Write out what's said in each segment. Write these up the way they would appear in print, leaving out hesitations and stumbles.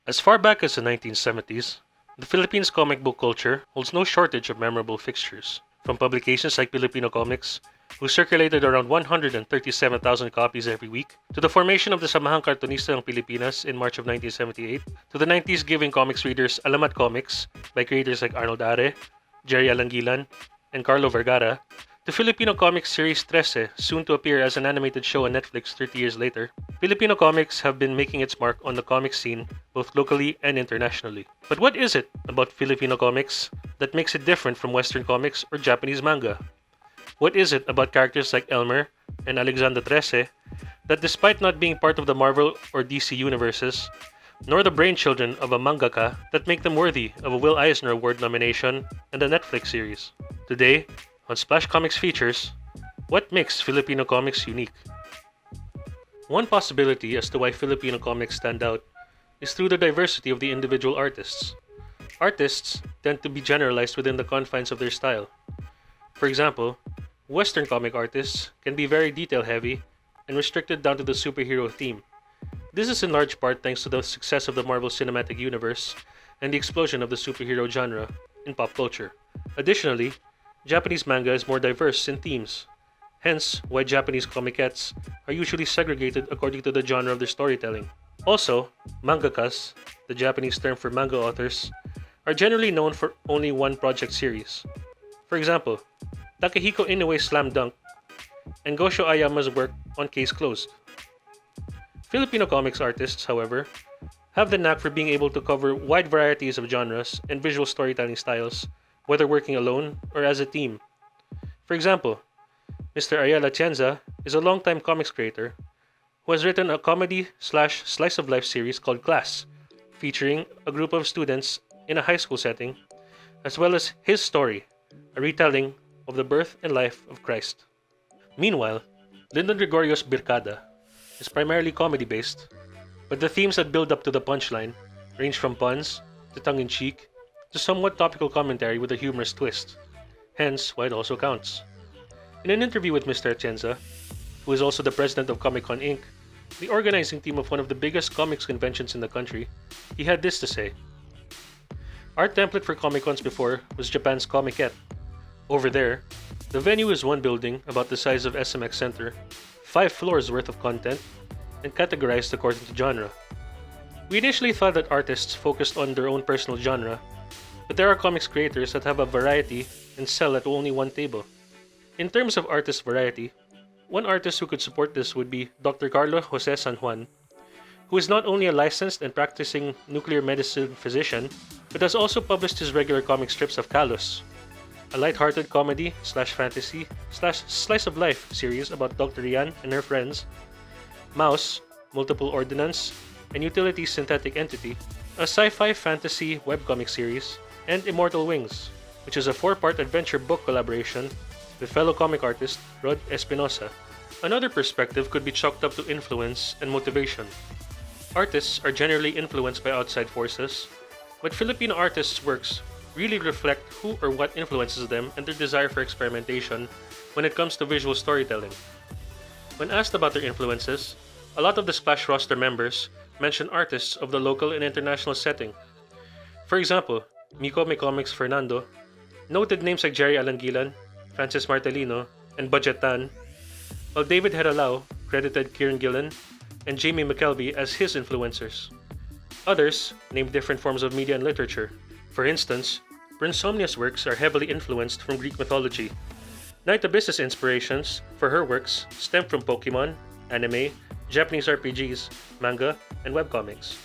As far back as the 1970s, the Philippines comic book culture holds no shortage of memorable fixtures, from publications like Filipino Komiks, who circulated around 137,000 copies every week, to the formation of the Samahang Kartonista ng Pilipinas in March of 1978, to the 90s giving comics readers Alamat Comics by creators like Arnold Are, Jerry Alangilan, and Carlo Vergara, the Filipino comics series Trese, soon to appear as an animated show on Netflix 30 years later, Filipino comics have been making its mark on the comic scene both locally and internationally. But what is it about Filipino comics that makes it different from Western comics or Japanese manga? What is it about characters like Elmer and Alexander Trese that, despite not being part of the Marvel or DC universes, nor the brainchildren of a mangaka, that make them worthy of a Will Eisner Award nomination and a Netflix series? Today, on Splash Comics Features, what makes Filipino comics unique? One possibility as to why Filipino comics stand out is through the diversity of the individual artists. Artists tend to be generalized within the confines of their style. For example, Western comic artists can be very detail heavy and restricted down to the superhero theme. This is in large part thanks to the success of the Marvel Cinematic Universe and the explosion of the superhero genre in pop culture. Additionally, Japanese manga is more diverse in themes, hence why Japanese comiquettes are usually segregated according to the genre of their storytelling. Also, mangakas, the Japanese term for manga authors, are generally known for only one project series. For example, Takehiko Inoue's Slam Dunk and Gosho Ayama's work on Case Closed. Filipino comics artists, however, have the knack for being able to cover wide varieties of genres and visual storytelling styles, whether working alone or as a team. For example, Mr. Ayala Atienza is a longtime comics creator who has written a comedy/slice of life series called Class, featuring a group of students in a high school setting, as well as his story, a retelling of the birth and life of Christ. Meanwhile, Lyndon Gregorio's Birkada is primarily comedy based, but the themes that build up to the punchline range from puns to tongue in cheek to somewhat topical commentary with a humorous twist, hence why it also counts. In an interview with Mr. Atienza, who is also the president of Comic Con Inc., the organizing team of one of the biggest comics conventions in the country, he had this to say. Our template for Comic Cons before was Japan's Comiket. Over there, the venue is one building about the size of SMX Center, 5 floors worth of content, and categorized according to genre. We initially thought that artists focused on their own personal genre, but there are comics creators that have a variety and sell at only one table. In terms of artist variety, one artist who could support this would be Dr. Carlo Jose San Juan, who is not only a licensed and practicing nuclear medicine physician, but has also published his regular comic strips of Kalos, a light-hearted comedy/fantasy/slice of life series about Dr. Rian and her friends, Mouse, Multiple Ordinance, and Utility's Synthetic Entity, a sci-fi fantasy webcomic series, and Immortal Wings, which is a 4-part adventure book collaboration with fellow comic artist Rod Espinosa. Another perspective could be chalked up to influence and motivation. Artists are generally influenced by outside forces, but Filipino artists' works really reflect who or what influences them and their desire for experimentation when it comes to visual storytelling. When asked about their influences, a lot of the Splash roster members mention artists of the local and international setting. For example, Miko May Comics Fernando noted names like Jerry Alangilan, Francis Martelino, and Budget Tan, while David Heralao credited Kieran Gillen and Jamie McKelvey as his influencers. Others named different forms of media and literature. For instance, Brinsomnia's works are heavily influenced from Greek mythology. Night Abyss's inspirations for her works stem from Pokemon, anime, Japanese RPGs, manga, and webcomics.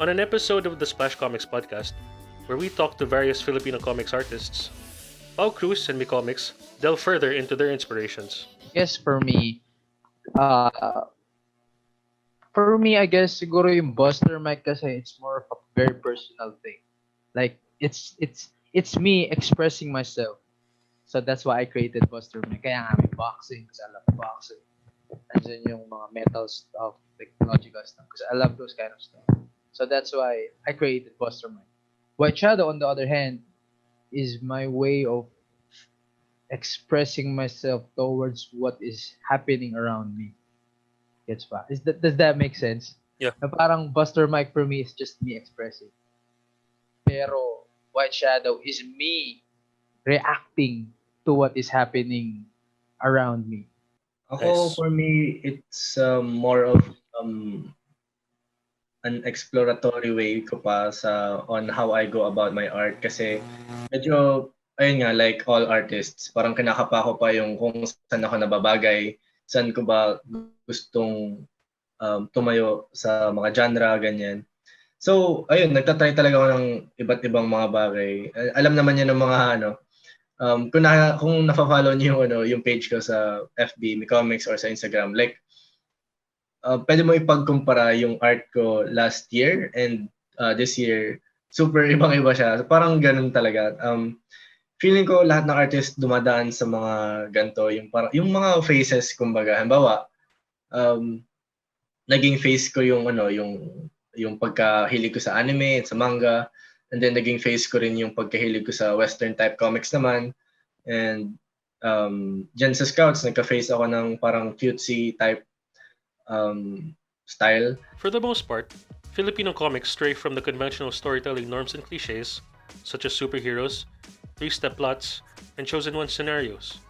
On an episode of the Splash Comics podcast, where we talk to various Filipino comics artists, Pau Cruz and Micomics delve further into their inspirations. Yes, uh, for me, I guess siguro yung Buster Mike kasi it's more of a very personal thing. Like it's me expressing myself. So that's why I created Buster Mike. Kaya nga may boxing, kasi I love boxing. Andyan yung mga metal stuff, technological stuff, because I love those kind of stuff. So that's why I created Buster Mike. White Shadow, on the other hand, is my way of expressing myself towards what is happening around me. Does that make sense? Yeah. Na parang Buster Mike for me is just me expressing. Pero White Shadow is me reacting to what is happening around me. Ako, Nice. for me, it's more of um, an exploratory way ko pa sa on how I go about my art kasi medyo ayun nga like all artists parang kinakapa ko pa yung kung saan ako nababagay, saan ko ba gustong tumayo sa mga genre ganyan. So ayun nagta-try talaga ako ng iba't ibang mga bagay. Alam naman niya ng mga ano kung nafa-follow niyo yung ano yung page ko sa FB, may comics or sa Instagram like pwede mo ipagkumpara yung art ko last year and this year. Super ibang-iba siya. Parang ganun talaga. Feeling ko lahat ng artist dumadaan sa mga ganito. Yung mga phases, kumbaga. Halimbawa, um, naging phase ko yung ano, yung pagkahilig ko sa anime at sa manga. And then naging phase ko rin yung pagkahilig ko sa western type comics naman. And dyan sa Scouts, nagka-face ako ng parang cutesy type style. For the most part, Filipino comics stray from the conventional storytelling norms and cliches, such as superheroes, three-step plots, and chosen one scenarios.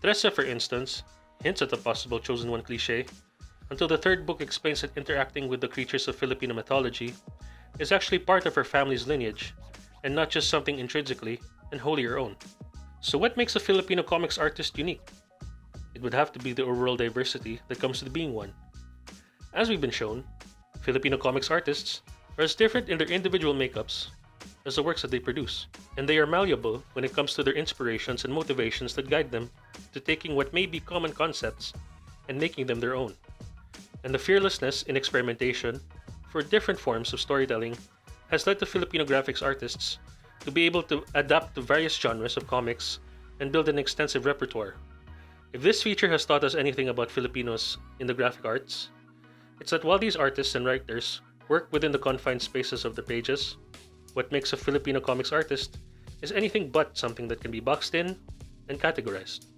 Trese, for instance, hints at a possible chosen one cliche, until the third book explains that interacting with the creatures of Filipino mythology is actually part of her family's lineage, and not just something intrinsically and wholly her own. So what makes a Filipino comics artist unique? It would have to be the overall diversity that comes with being one. As we've been shown, Filipino comics artists are as different in their individual makeups as the works that they produce, and they are malleable when it comes to their inspirations and motivations that guide them to taking what may be common concepts and making them their own. And the fearlessness in experimentation for different forms of storytelling has led to Filipino graphics artists to be able to adapt to various genres of comics and build an extensive repertoire. If this feature has taught us anything about Filipinos in the graphic arts, it's that while these artists and writers work within the confined spaces of their pages, what makes a Filipino comics artist is anything but something that can be boxed in and categorized.